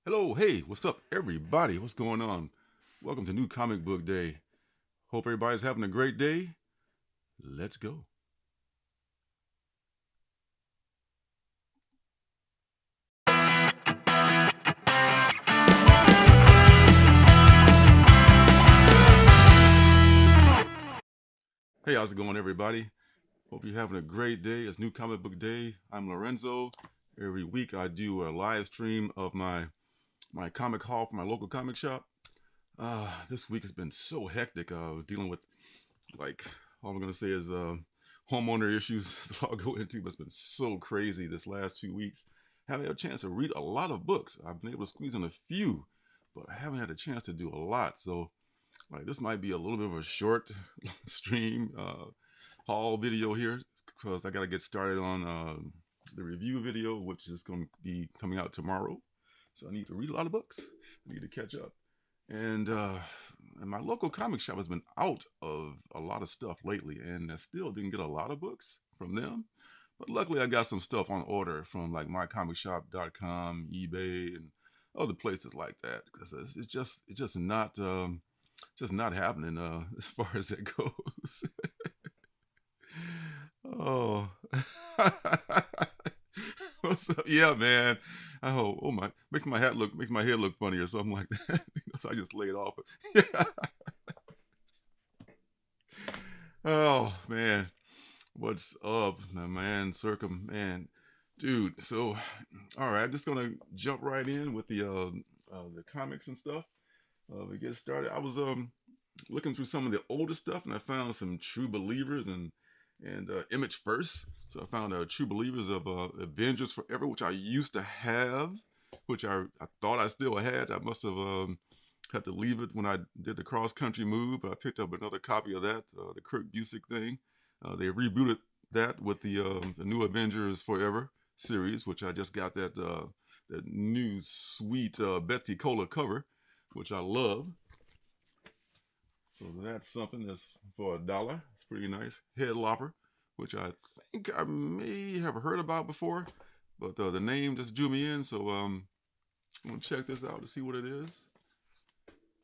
Hello, hey, what's up, everybody? What's going on? Welcome to New Comic Book Day. Hope everybody's having a great day. Let's go. Hey, how's it going, everybody? Hope you're having a great day. It's New Comic Book Day. I'm Lorenzo. Every week I do a live stream of my comic haul from my local comic shop. This week has been so hectic. Dealing with like all I'm gonna say is homeowner issues. That's all I'll go into. But it's been so crazy this last 2 weeks. Haven't had a chance to read a lot of books. I've been able to squeeze in a few, but I haven't had a chance to do a lot. So like this might be a little bit of a short stream haul video here because I got to get started on the review video, which is going to be coming out tomorrow. So I need to read a lot of books. I need to catch up. And my local comic shop has been out of a lot of stuff lately, and I still didn't get a lot of books from them. But luckily, I got some stuff on order from like mycomicshop.com, eBay, and other places like that. Because it's just not happening as far as it goes. Oh, what's up? Yeah, man. Oh my, makes my head look funny or something like that. So I just laid off. Yeah. Oh man, what's up, my man? Man, dude. So, all right, I'm just gonna jump right in with the comics and stuff. We get started. I was looking through some of the older stuff, and I found some True Believers and Image First. So I found True Believers of Avengers Forever, which I used to have, which I thought I still had. I must have had to leave it when I did the cross country move, but I picked up another copy of that, the Kurt Busiek thing. They rebooted that with the new Avengers Forever series, which I just got that new sweet Betsy Cola cover, which I love. So that's something that's for $1. It's pretty nice. Head Lopper, which I think I may have heard about before, but the name just drew me in. So I'm gonna check this out to see what it is.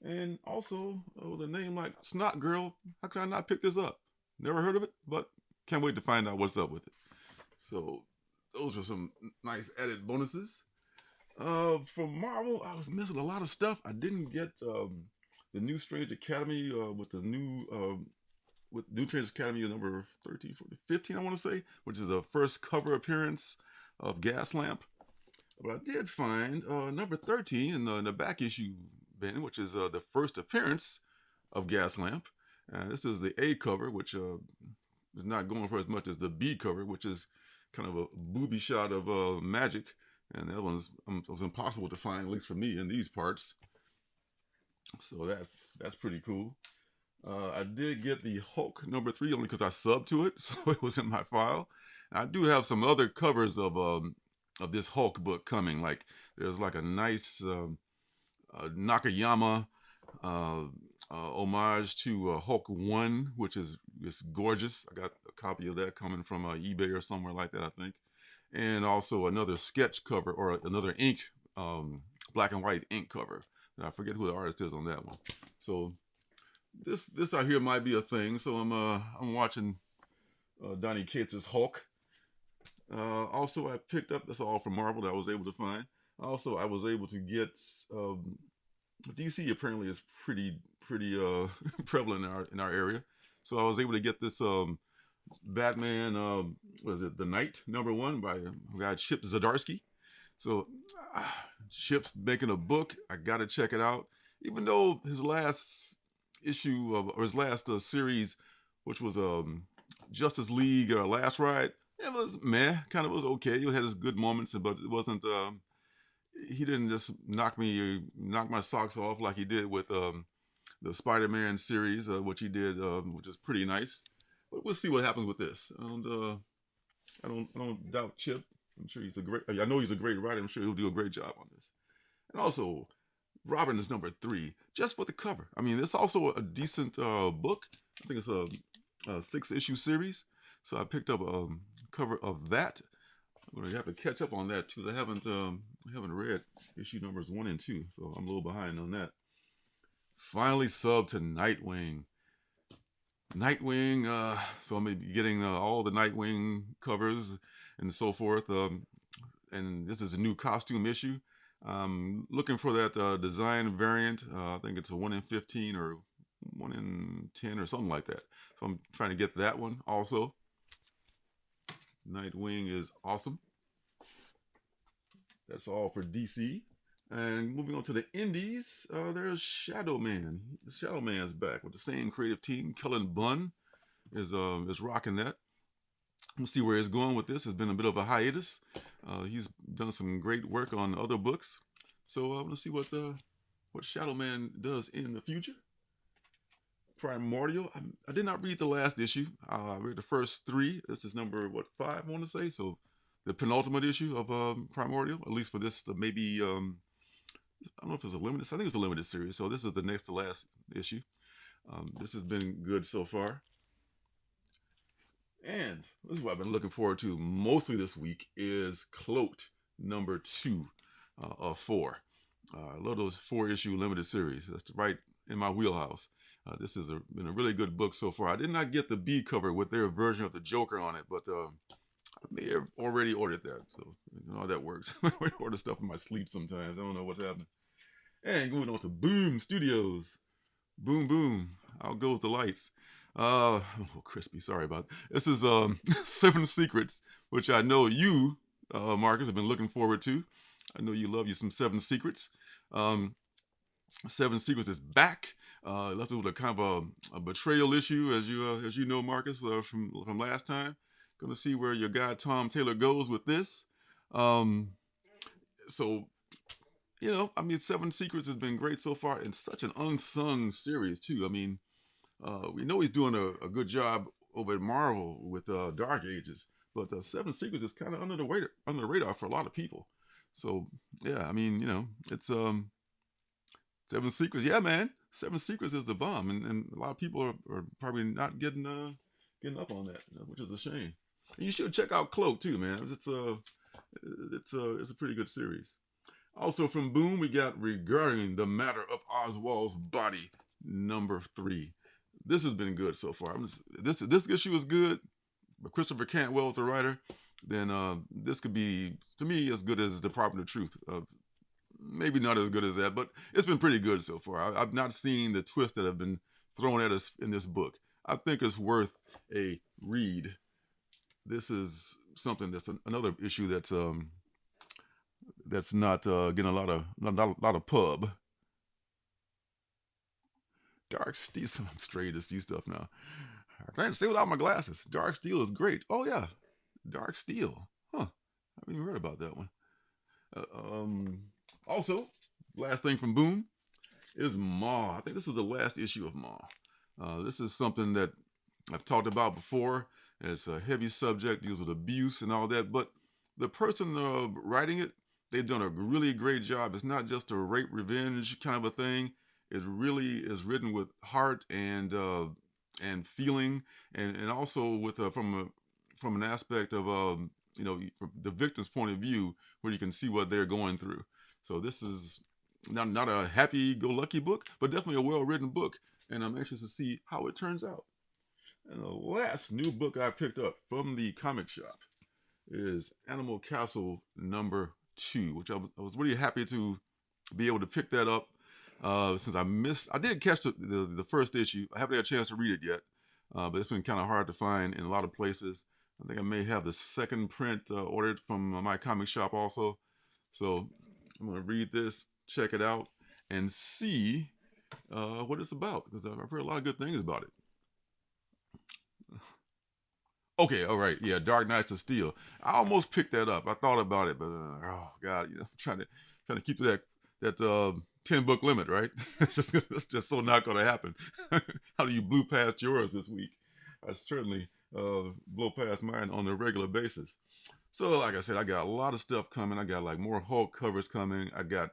And also, with a name like Snot Girl, how could I not pick this up? Never heard of it, but can't wait to find out what's up with it. So those are some nice added bonuses. For Marvel, I was missing a lot of stuff. I didn't get the new Strange Academy with New Strange Academy number 13, 14, 15, I want to say, which is the first cover appearance of Gaslamp. But I did find number 13 in the back issue bin, which is the first appearance of Gaslamp. This is the A cover, which is not going for as much as the B cover, which is kind of a booby shot of magic. And that was impossible to find, at least for me, in these parts. So that's pretty cool. I did get the Hulk number 3 only because I subbed to it, so it was in my file. I do have some other covers of this Hulk book coming. Like there's like a nice Nakayama uh, homage to Hulk 1, which is gorgeous. I got a copy of that coming from eBay or somewhere like that, I think. And also another sketch cover or another ink, black and white ink cover. And I forget who the artist is on that one. So this I hear might be a thing. So I'm watching Donny Cates' Hulk. Also, I picked up, that's all from Marvel that I was able to find. Also, I was able to get DC apparently is pretty prevalent in our area. So I was able to get this Batman was it The Night #1 by a guy Chip Zdarsky. So Chip's making a book. I gotta check it out. Even though his last issue of or his last series, which was Justice League Last Ride, it was meh, kind of was okay. It had his good moments, but it wasn't. He didn't just knock my socks off like he did with the Spider-Man series, which he did, which is pretty nice. But we'll see what happens with this. And I don't doubt Chip. I'm sure he's a great. I know he's a great writer. I'm sure he'll do a great job on this. And also, Robin is number 3, just for the cover. I mean, it's also a decent book. I think it's a 6-issue series. So I picked up a cover of that. I'm gonna have to catch up on that too. I haven't read issue numbers 1 and 2, so I'm a little behind on that. Finally subbed to Nightwing. So I'm gonna be getting all the Nightwing covers and so forth. And this is a new costume issue. Looking for that design variant. I think it's a 1 in 15 or 1 in 10 or something like that. So I'm trying to get that one also. Nightwing is awesome. That's all for DC. And moving on to the indies, there's Shadow Man. Shadow Man's back with the same creative team. Kellen Bunn is rocking that. We'll see where he's going with this. It's been a bit of a hiatus. He's done some great work on other books. So I want to see what Shadow Man does in the future. Primordial. I did not read the last issue. I read the first 3. This is number 5, I want to say. So the penultimate issue of Primordial, at least for this, maybe I don't know if it's a limited. I think it's a limited series. So this is the next to last issue. This has been good so far. And this is what I've been looking forward to mostly this week is Cloaked number 2 of 4. I love those 4-issue limited series. That's right in my wheelhouse. This has been a really good book so far. I did not get the B cover with their version of the Joker on it, but I may have already ordered that. So you know how that works. I order stuff in my sleep sometimes. I don't know what's happening. And going on to Boom Studios. Boom, boom. Out goes the lights. A little crispy. Sorry about that. This is 7 Secrets, which I know you, Marcus, have been looking forward to. I know you love you some 7 Secrets. 7 Secrets is back. Left with a kind of a betrayal issue, as you know, Marcus, from last time. Going to see where your guy Tom Taylor goes with this. So, you know, I mean, 7 Secrets has been great so far, and such an unsung series too. I mean, we know he's doing a good job over at Marvel with Dark Ages, but 7 Secrets is kind of under the radar for a lot of people. So yeah, I mean, you know, it's 7 Secrets. Yeah, man, 7 Secrets is the bomb, and a lot of people are probably not getting up on that, you know, which is a shame. And you should check out Cloak too, man. It's a pretty good series. Also from Boom, we got Regarding the Matter of Oswald's Body, number 3. This has been good so far. This issue is good, but Christopher Cantwell is the writer. Then this could be, to me, as good as Department of Truth. Maybe not as good as that, but it's been pretty good so far. I've not seen the twists that have been thrown at us in this book. I think it's worth a read. This is something that's another issue that's not getting a lot of pub. Dark Steel. I'm straight to see stuff now. I can't see without my glasses. Dark Steel is great. Oh yeah, Dark Steel. Huh? I haven't even heard about that one. Also, last thing from Boom is Maw. I think this is the last issue of Maw. This is something that I've talked about before. It's a heavy subject, deals with abuse and all that. But the person writing it, they've done a really great job. It's not just a rape revenge kind of a thing. It really is written with heart and feeling, and also with from an aspect of you know, from the victim's point of view, where you can see what they're going through. So this is not a happy-go-lucky book, but definitely a well-written book, and I'm anxious to see how it turns out. And the last new book I picked up from the comic shop is Animal Castle number 2, which I was really happy to be able to pick that up since I did catch the first issue. I haven't had a chance to read it yet, but it's been kind of hard to find in a lot of places. I think I may have the second print ordered from my comic shop also. So I'm going to read this, check it out, and see what it's about, because I've heard a lot of good things about it. Okay, all right, yeah, Dark Knights of Steel. I almost picked that up. I thought about it, but oh god, you know, trying to keep to that 10-book limit, right? It's just so not going to happen. How do you blew past yours this week? I certainly blow past mine on a regular basis. So, like I said, I got a lot of stuff coming. I got like more Hulk covers coming. I got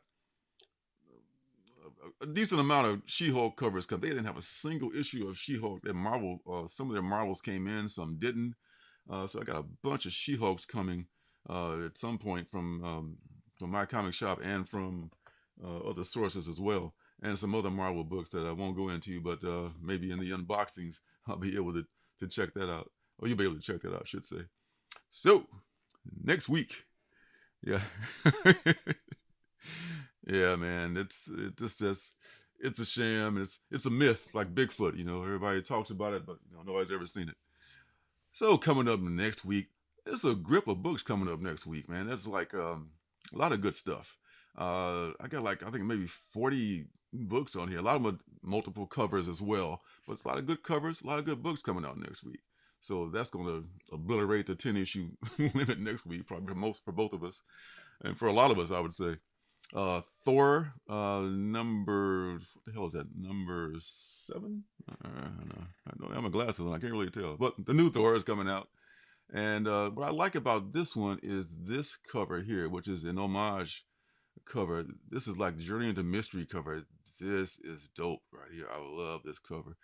a decent amount of She-Hulk covers coming. They didn't have a single issue of She-Hulk. That Marvel, some of their Marvels came in, some didn't. So I got a bunch of She-Hulks coming at some point from my comic shop and from other sources as well, and some other Marvel books that I won't go into, but maybe in the unboxings I'll be able to check that out, or you'll be able to check that out, I should say. So next week, yeah, yeah, man, it's a sham. It's a myth, like Bigfoot. Everybody talks about it, but nobody's ever seen it. So coming up next week, there's a grip of books coming up next week, man. That's like a lot of good stuff. I got I think maybe 40 books on here. A lot of them are multiple covers as well, but it's a lot of good covers, a lot of good books coming out next week. So that's going to obliterate the 10-issue limit next week, probably for both of us, and for a lot of us, I would say. Thor, number, what the hell is that? Number 7? I don't have my glasses on. I can't really tell. But the new Thor is coming out. And what I like about this one is this cover here, which is an homage cover. This is like Journey into Mystery cover. This is dope right here. I love this cover.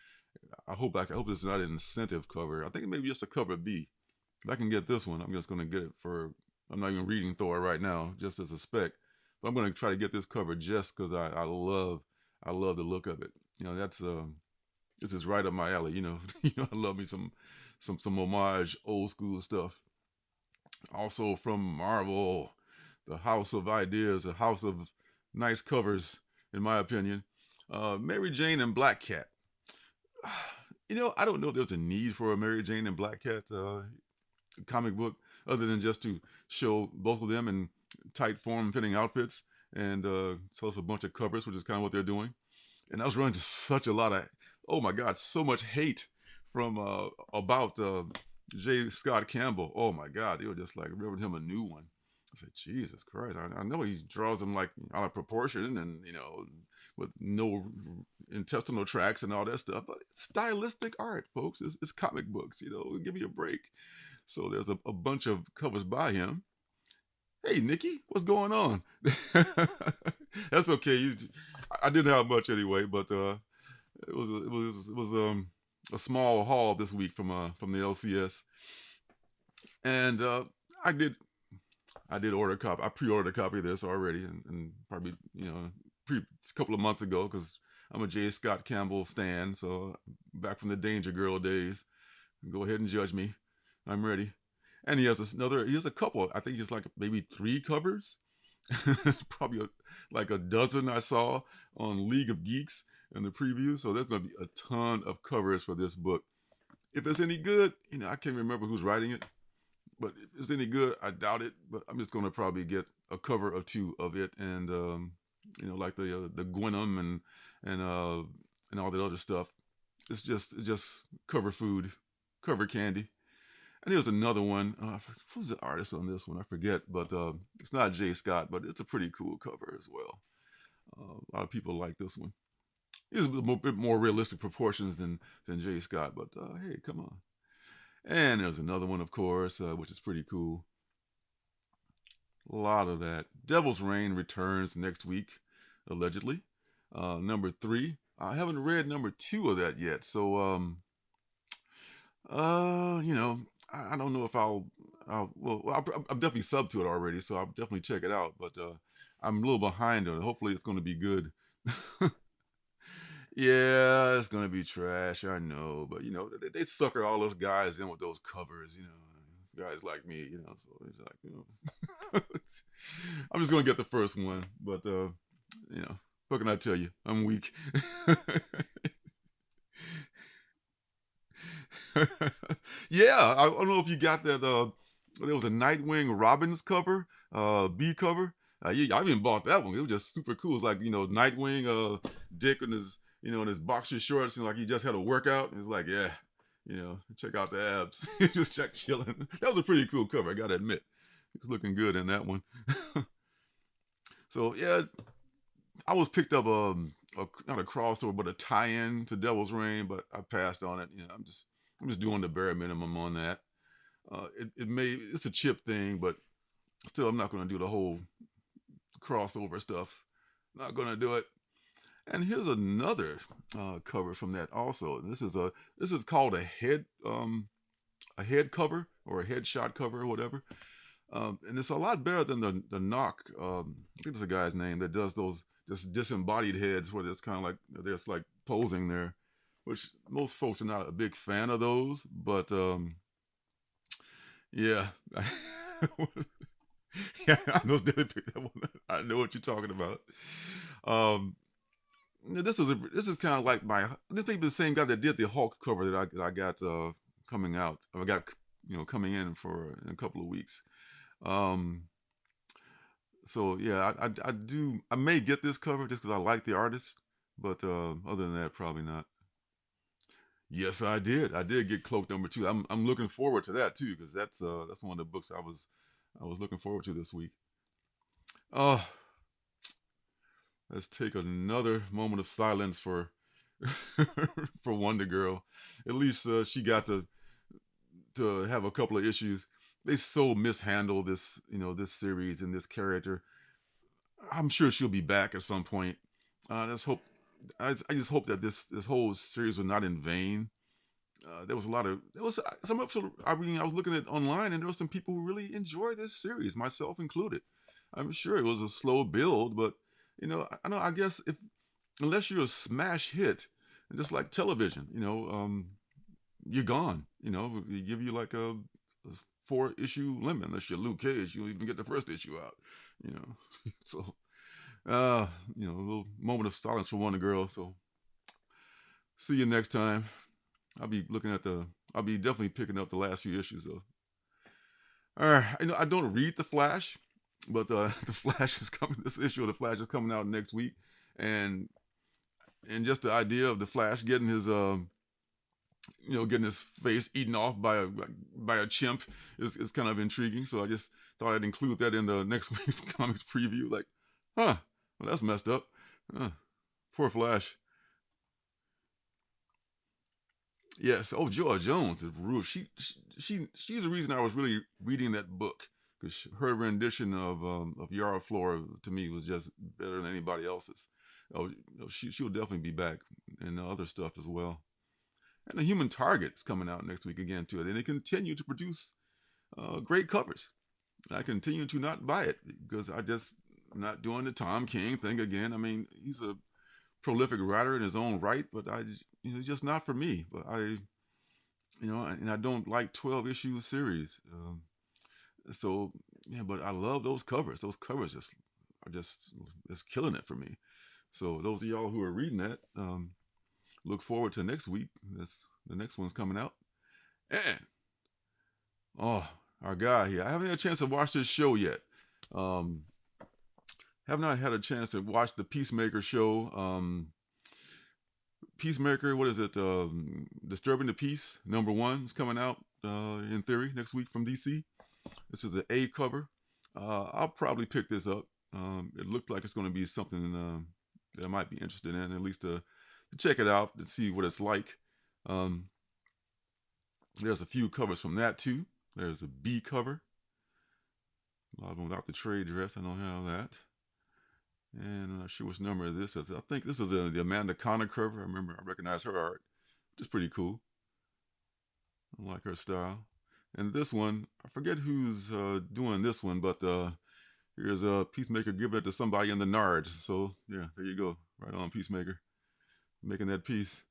I hope this is not an incentive cover. I think it may be just a cover B. If I can get this one, I'm just going to get it I'm not even reading Thor right now, just as a spec. But I'm going to try to get this cover just because I love the look of it. This is right up my alley. I love me some homage old school stuff. Also from Marvel, the House of Ideas, a house of nice covers, in my opinion. Mary Jane and Black Cat. I don't know if there's a need for a Mary Jane and Black Cat comic book, other than just to show both of them in tight form-fitting outfits and tell us a bunch of covers, which is kind of what they're doing. And I was running such a lot of, oh my God, so much hate from about J. Scott Campbell. Oh my God, they were just like giving him a new one. I said, Jesus Christ, I know he draws them like out of proportion and, with no intestinal tracts and all that stuff, but it's stylistic art, folks. It's comic books, give me a break. So there's a bunch of covers by him. Hey, Nikki, what's going on? That's okay. I didn't have much anyway, but it was a small haul this week from the LCS, and I did order a copy. I pre-ordered a copy of this already, and probably a couple of months ago, because I'm a J. Scott Campbell stan. So back from the Danger Girl days, go ahead and judge me. I'm ready. And he has a couple. I think he's like maybe 3 covers. It's probably like a dozen I saw on League of Geeks in the preview. So there's going to be a ton of covers for this book. If it's any good, I can't remember who's writing it, but if it's any good, I doubt it. But I'm just going to probably get a cover or 2 of it, and like the Gwenum and all that other stuff. It's just cover food, cover candy. And there's another one. Who's the artist on this one? I forget, but it's not J. Scott, but it's a pretty cool cover as well. A lot of people like this one. It's a bit more realistic proportions than J. Scott, but hey, come on. And there's another one, of course, which is pretty cool. A lot of that. Devil's Reign returns next week, allegedly. Number 3. I haven't read number 2 of that yet, so I don't know if I'll definitely sub to it already, so I'll definitely check it out. But I'm a little behind on it. Hopefully, it's going to be good. Yeah, it's going to be trash. I know, but they sucker all those guys in with those covers. Guys like me. So it's like I'm just going to get the first one, but what can I tell you? I'm weak. Yeah, I don't know if you got that. There was a Nightwing Robins cover, B cover. Yeah, I even bought that one. It was just super cool. It's like Nightwing, Dick in his boxer shorts, like he just had a workout. And it's like, yeah, check out the abs. Just chilling. That was a pretty cool cover, I gotta admit. He's looking good in that one. So yeah, I was picked up not a crossover, but a tie-in to Devil's Reign, but I passed on it. I'm just doing the bare minimum on that. It's a chip thing, but still, I'm not going to do the whole crossover stuff. Not going to do it. And here's another cover from that also. And this is called a head cover, or a headshot cover, or whatever. And it's a lot better than the knock. I think it's a guy's name that does those just disembodied heads where it's kind of like they're just like posing there, which most folks are not a big fan of those. But yeah, yeah, I know that one. I know what you're talking about. Um, this is kind of like I think the same guy that did the Hulk cover that I got coming out. I got coming in for in a couple of weeks. Um, so yeah, I may get this cover just because I like the artist, but other than that, probably not. Yes, I did. I did get Cloak #2. I'm looking forward to that too because that's one of the books I was looking forward to this week. Uh let's take another moment of silence for for Wonder Girl. At least she got to have a couple of issues. They so mishandled this this series and this character. I'm sure she'll be back at some point. Let's hope. I just hope that this whole series was not in vain. There was a lot of there was some episode. I mean, I was looking at online, and there were some people who really enjoyed this series, myself included. I'm sure it was a slow build, but I know. I guess if unless you're a smash hit, just like television, you're gone. They give you like a 4-issue limit. Unless you're Luke Cage, you don't even get the first issue out. You know, so a little moment of silence for Wonder Girl. So see you next time. I'll be looking at I'll be definitely picking up the last few issues though. I don't read the Flash, but the Flash is coming. This issue of the Flash is coming out next week, and just the idea of the Flash getting his getting his face eaten off by a chimp is kind of intriguing. So I just thought I'd include that in the next week's comics preview. Like, well, that's messed up. Poor Flash. Yes. Oh, Joy Jones is rude. She's the reason I was really reading that book because her rendition of Yara Flora to me was just better than anybody else's. Oh, she'll definitely be back in other stuff as well. And the Human Target is coming out next week again too. And they continue to produce great covers. I continue to not buy it because I'm not doing the Tom King thing again. I mean, he's a prolific writer in his own right, but just not for me. But and I don't like 12-issue series. So yeah, but I love those covers. Those covers are just killing it for me. So those of y'all who are reading that, look forward to next week. The next one's coming out. And our guy here. I haven't had a chance to watch this show yet. Have not had a chance to watch the Peacemaker show. Peacemaker, what is it? Disturbing the Peace, #1 is coming out in theory next week from DC. This is an A cover. I'll probably pick this up. It looked like it's going to be something that I might be interested in, at least to check it out to see what it's like. There's a few covers from that too. There's a B cover. A lot of them without the trade dress. I don't have that. And I'm not sure which number this is. I think this is the Amanda Connor cover. I recognize her art, which is pretty cool. I like her style. And this one, I forget who's doing this one, but here's a Peacemaker giving it to somebody in the Nards. So yeah, there you go. Right on, Peacemaker. Making that piece.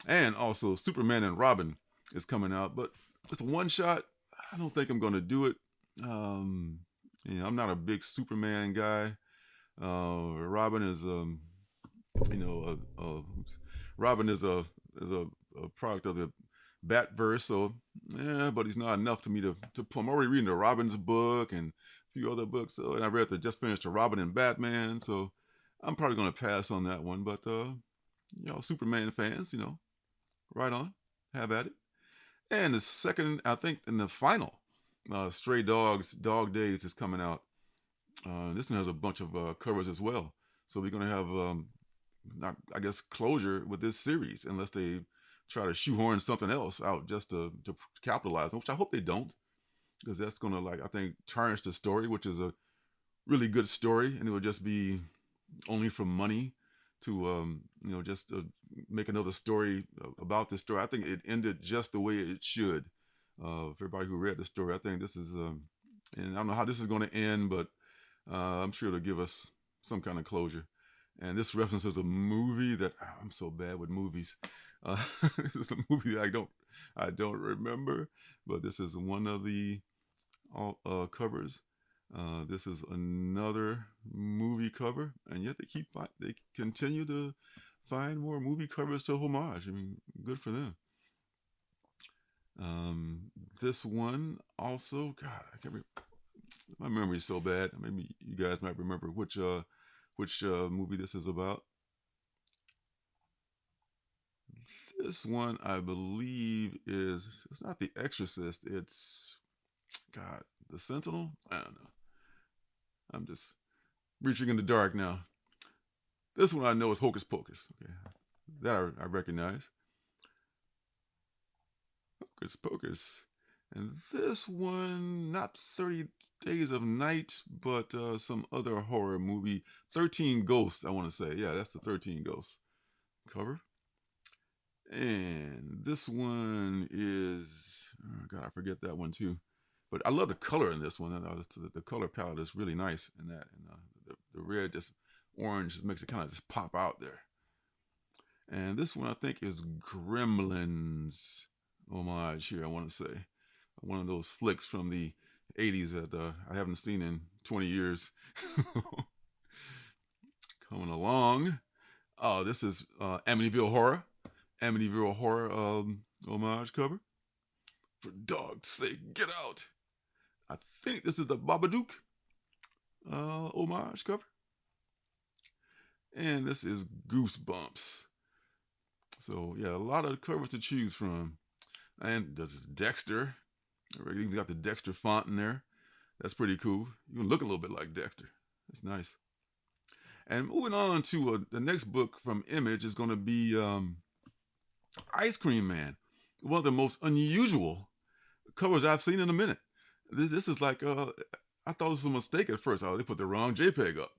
And also Superman and Robin is coming out, but it's a one shot. I don't think I'm gonna do it. I'm not a big Superman guy. Robin is Robin is a product of the Batverse, so yeah, but he's not enough to me to pull. I'm already reading the Robin's book and a few other books, so and I just finished the Robin and Batman, so I'm probably gonna pass on that one. But Superman fans, right on, have at it. And the second, I think, and the final, Stray Dogs Dog Days is coming out. This one has a bunch of covers as well. So we're going to have, not I guess, closure with this series unless they try to shoehorn something else out just to capitalize, which I hope they don't, because that's going to, I think, tarnish the story, which is a really good story, and it would just be only for money to, just to make another story about this story. I think it ended just the way it should. For everybody who read the story, I think this is And I don't know how this is going to end, but I'm sure it'll give us some kind of closure. And this references a movie that I'm so bad with movies. This is a movie I don't remember, but this is one of the covers. This is another movie cover, and yet they continue to find more movie covers to homage. I mean, good for them. This one also, God, I can't remember. My memory's so bad. Maybe you guys might remember which movie this is about. This one, I believe, it's not The Exorcist. It's, God, The Sentinel. I don't know. I'm just reaching in the dark now. This one I know is Hocus Pocus. Okay, that I recognize. Hocus Pocus. And this one, not 30 Days of Night, but some other horror movie. 13 Ghosts, I want to say. Yeah, that's the 13 Ghosts cover. And this one is, oh God, I forget that one too. But I love the color in this one. The color palette is really nice in that. And the red, just orange, just makes it kind of just pop out there. And this one I think is Gremlins homage here, I want to say. One of those flicks from the 80s that I haven't seen in 20 years. Coming along. Oh, this is Amityville Horror. Amityville Horror homage cover. For dog's sake, get out. I think this is the Babadook homage cover. And this is Goosebumps. So, yeah, a lot of covers to choose from. And this is Dexter. You even got the Dexter font in there. That's pretty cool. You can look a little bit like Dexter. That's nice. And moving on to the next book from Image is going to be Ice Cream Man. One of the most unusual covers I've seen in a minute. This is like, I thought it was a mistake at first. Oh, they put the wrong JPEG up.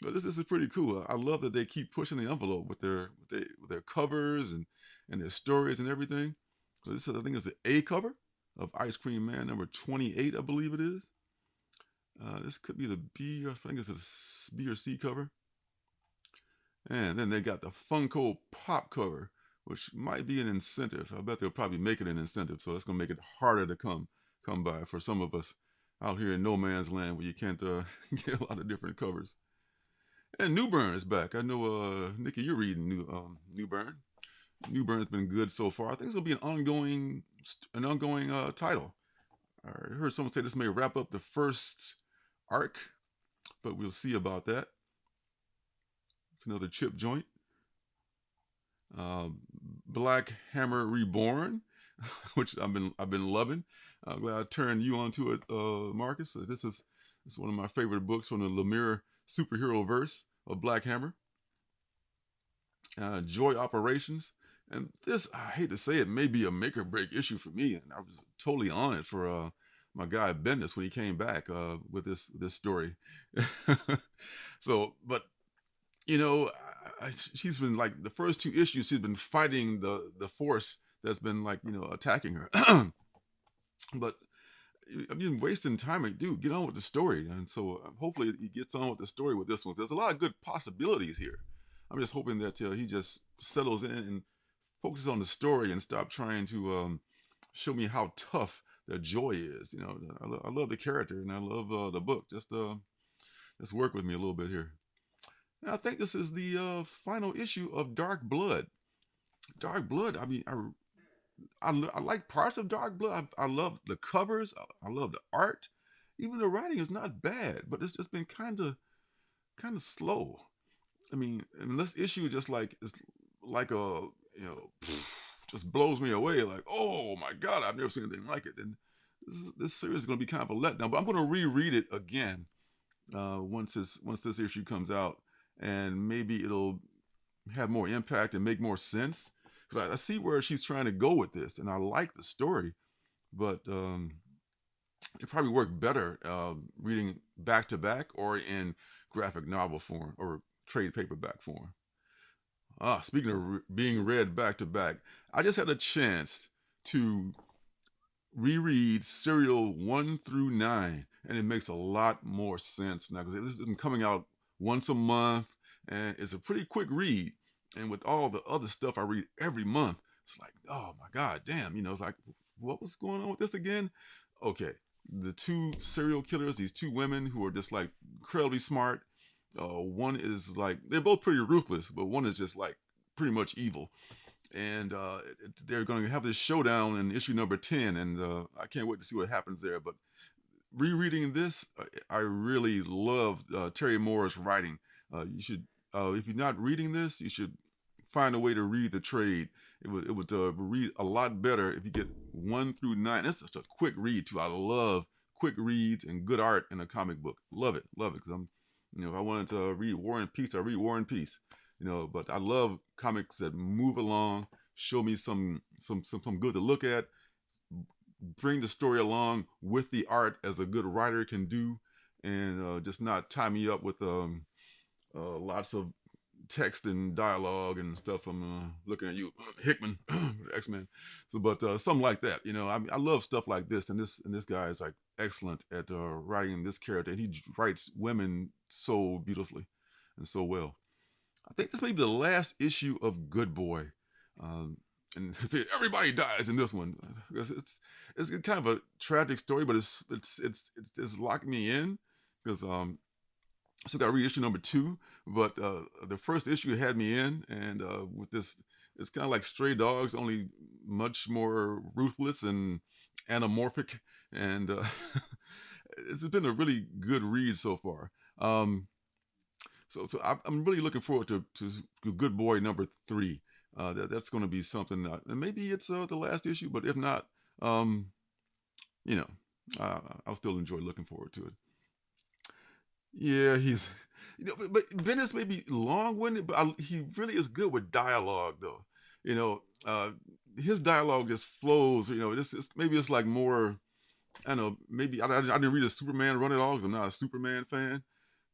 But this is pretty cool. I love that they keep pushing the envelope with their covers and their stories and everything. So this is, I think, is the A cover of Ice Cream Man number 28, I believe it is. This could be the B, or I think it's a B or C cover. And then they got the Funko Pop cover, which might be an incentive. I bet they'll probably make it an incentive, so that's going to make it harder to come by for some of us out here in no man's land where you can't get a lot of different covers. And New Bern is back. I know, Nikki, you're reading New Bern. New Bern's been good so far. I think it's gonna be an ongoing title. I heard someone say this may wrap up the first arc, but we'll see about that. It's another chip joint. Black Hammer Reborn, which I've been loving. I'm glad I turned you onto it, Marcus. This is one of my favorite books from the Lemire superhero verse of Black Hammer. Joy Operations. And this, I hate to say it, may be a make or break issue for me. And I was totally on it for my guy Bendis when he came back with this story. So, but you know, she's been like the first two issues. She's been fighting the force that's been like attacking her. But I've been wasting time. Like, dude, get on with the story. And so hopefully he gets on with the story with this one. There's a lot of good possibilities here. I'm just hoping that he just settles in and focuses on the story and stop trying to show me how tough the Joy is. I love the character and I love the book. Just work with me a little bit here. And I think this is the final issue of Dark Blood. Dark Blood. I mean, I like parts of Dark Blood. I love the covers. I love the art. Even the writing is not bad, but it's just been kind of slow. I mean, this issue just it's like a just blows me away. Like, oh my God, I've never seen anything like it. And this series is going to be kind of a letdown. But I'm going to reread it again once this issue comes out, and maybe it'll have more impact and make more sense. Because I see where she's trying to go with this, and I like the story, but it probably worked better reading back to back or in graphic novel form or trade paperback form. Speaking of being read back to back, I just had a chance to reread Serial 1 through 9, and it makes a lot more sense now because this has been coming out once a month, and it's a pretty quick read. And with all the other stuff I read every month, it's like, oh my god, damn, it's like, what was going on with this again? Okay, the two serial killers, these two women who are just like incredibly smart. One is like, they're both pretty ruthless, but one is just like pretty much evil. And they're going to have this showdown in issue number 10, and I can't wait to see what happens there. But rereading this, I really love Terry Moore's writing. You should, if you're not reading this, you should find a way to read the trade. It would read a lot better if you get 1 through 9. It's such a quick read too. I love quick reads and good art in a comic book. Love it. Because I'm, if I wanted to read War and Peace, I read War and Peace. But I love comics that move along, show me some good to look at, bring the story along with the art as a good writer can do, and just not tie me up with lots of text and dialogue and stuff. I'm looking at you, Hickman, X-Men. So, but something like that. I love stuff like this, and this guy is like excellent at writing this character, and he writes women so beautifully and so well. I think this may be the last issue of Good Boy. And everybody dies in this one. It's kind of a tragic story, but it's locked me in because I still got to read issue number 2. But the first issue had me in, and with this, it's kind of like Stray Dogs, only much more ruthless and anamorphic, and it's been a really good read so far. So I'm really looking forward to Good Boy number 3. That's going to be something. And maybe it's the last issue, but if not, I'll still enjoy looking forward to it. Yeah, but Bendis may be long-winded, but he really is good with dialogue, though. His dialogue just flows. Maybe it's like more. I don't know. Maybe I didn't read a Superman run at all because I'm not a Superman fan.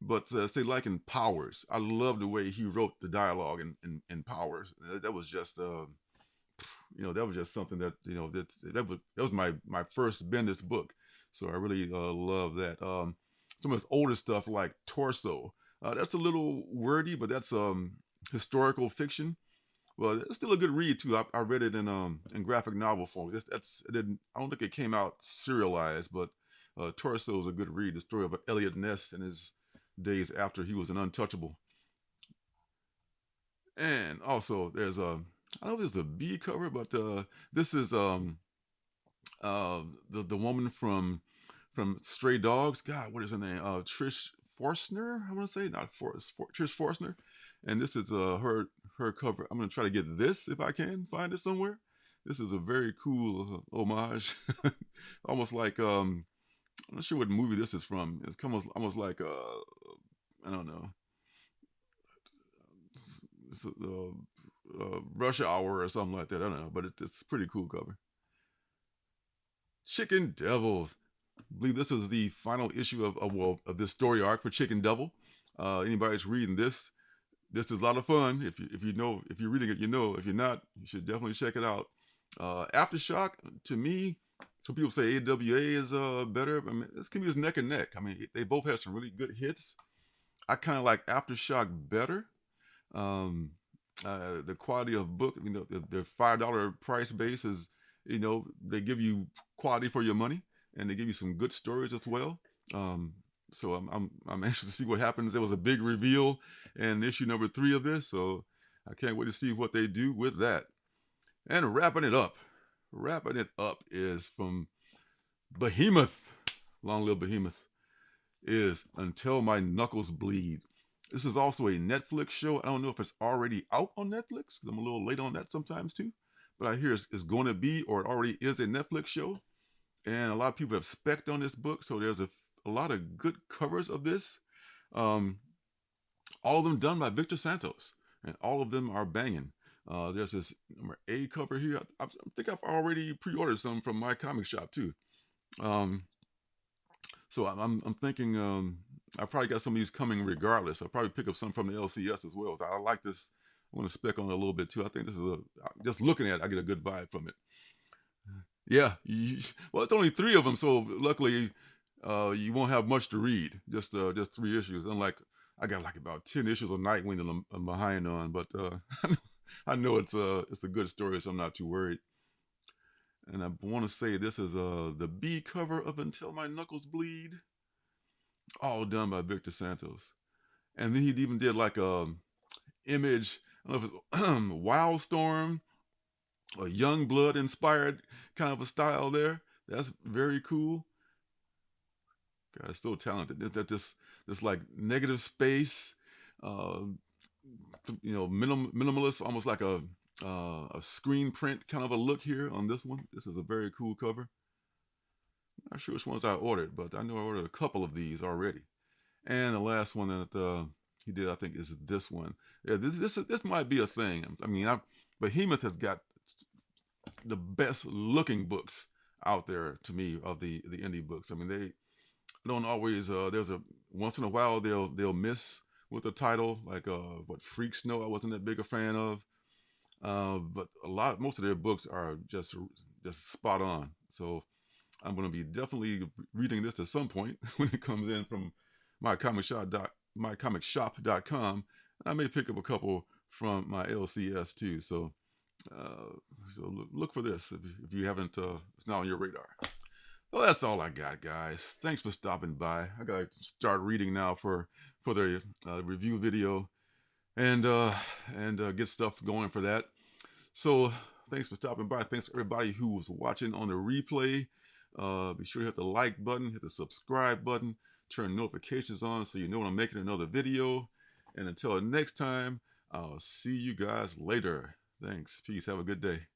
But say like in Powers, I love the way he wrote the dialogue in Powers. That was just that was just something that that was my first Bendis book, so I really love that. Some of his older stuff like Torso, that's a little wordy, but that's historical fiction. Well, it's still a good read too. I read it in graphic novel form. I don't think it came out serialized, but Torso is a good read. The story of Elliot Ness and his days after he was an untouchable. And also there's I don't know if it's a B cover, but this is the woman from Stray Dogs. God, what is her name? Trish Forstner, I want to say, not Trish Forstner. And this is her cover. I'm gonna try to get this if I can find it somewhere. This is a very cool homage, almost like I'm not sure what movie this is from. It's almost like I don't know, it's Rush Hour or something like that. I don't know, but it's a pretty cool cover. Chicken Devil. I believe this is the final issue of this story arc for Chicken Devil. Anybody that's reading this is a lot of fun. If you're reading it, you know. If you're not, you should definitely check it out. Aftershock, to me, some people say AWA is better. I mean, this can be his neck and neck. I mean, they both have some really good hits. I kind of like Aftershock better. The quality of book, the $5 price base is, they give you quality for your money, and they give you some good stories as well. So I'm anxious to see what happens. There was a big reveal in issue number 3 of this, so I can't wait to see what they do with that. And wrapping it up is from Behemoth. Long live Behemoth. Is Until My Knuckles Bleed. This is also a Netflix show. I don't know if it's already out on Netflix, because I'm a little late on that sometimes too. But I hear it's going to be, or it already is, a Netflix show. And a lot of people have spec'd on this book, so there's a lot of good covers of this. All of them done by Victor Santos, and all of them are banging. There's this number A cover here. I think I've already pre-ordered some from my comic shop too. So I'm thinking I probably got some of these coming regardless. I'll probably pick up some from the LCS as well. So I like this. I want to spec on it a little bit too. I think this is just looking at it, I get a good vibe from it. Yeah. Well, it's only 3 of them, so luckily you won't have much to read. Just 3 issues. Unlike I got like about 10 issues of Nightwing that I'm behind on, but I know it's a good story, so I'm not too worried. And I want to say this is the B cover of Until My Knuckles Bleed, all done by Victor Santos. And then he even did like a image. I don't know if it's Wildstorm, a Young Blood inspired kind of a style there. That's very cool. Guy's so talented. That this like negative space, uh, minimalist, almost like a screen print kind of a look here on this one. This is a very cool cover. Not sure which ones I ordered, but I know I ordered a couple of these already. And the last one that he did, I think, is this one. Yeah, this might be a thing. I mean, Behemoth has got the best looking books out there to me of the indie books. I mean, they don't always. There's a once in a while they'll miss with a title like what Freak Snow I wasn't that big a fan of. But most of their books are just spot on. So I'm going to be definitely reading this at some point when it comes in from mycomicshop.com. I may pick up a couple from my LCS too. So look for this if you haven't. It's not on your radar. Well, that's all I got, guys. Thanks for stopping by. I gotta start reading now for the review video and get stuff going for that. So thanks for stopping by. Thanks to everybody who was watching on the replay. Be sure to hit the like button, hit the subscribe button, turn notifications on so you know when I'm making another video. And until next time, I'll see you guys later. Thanks. Peace. Have a good day.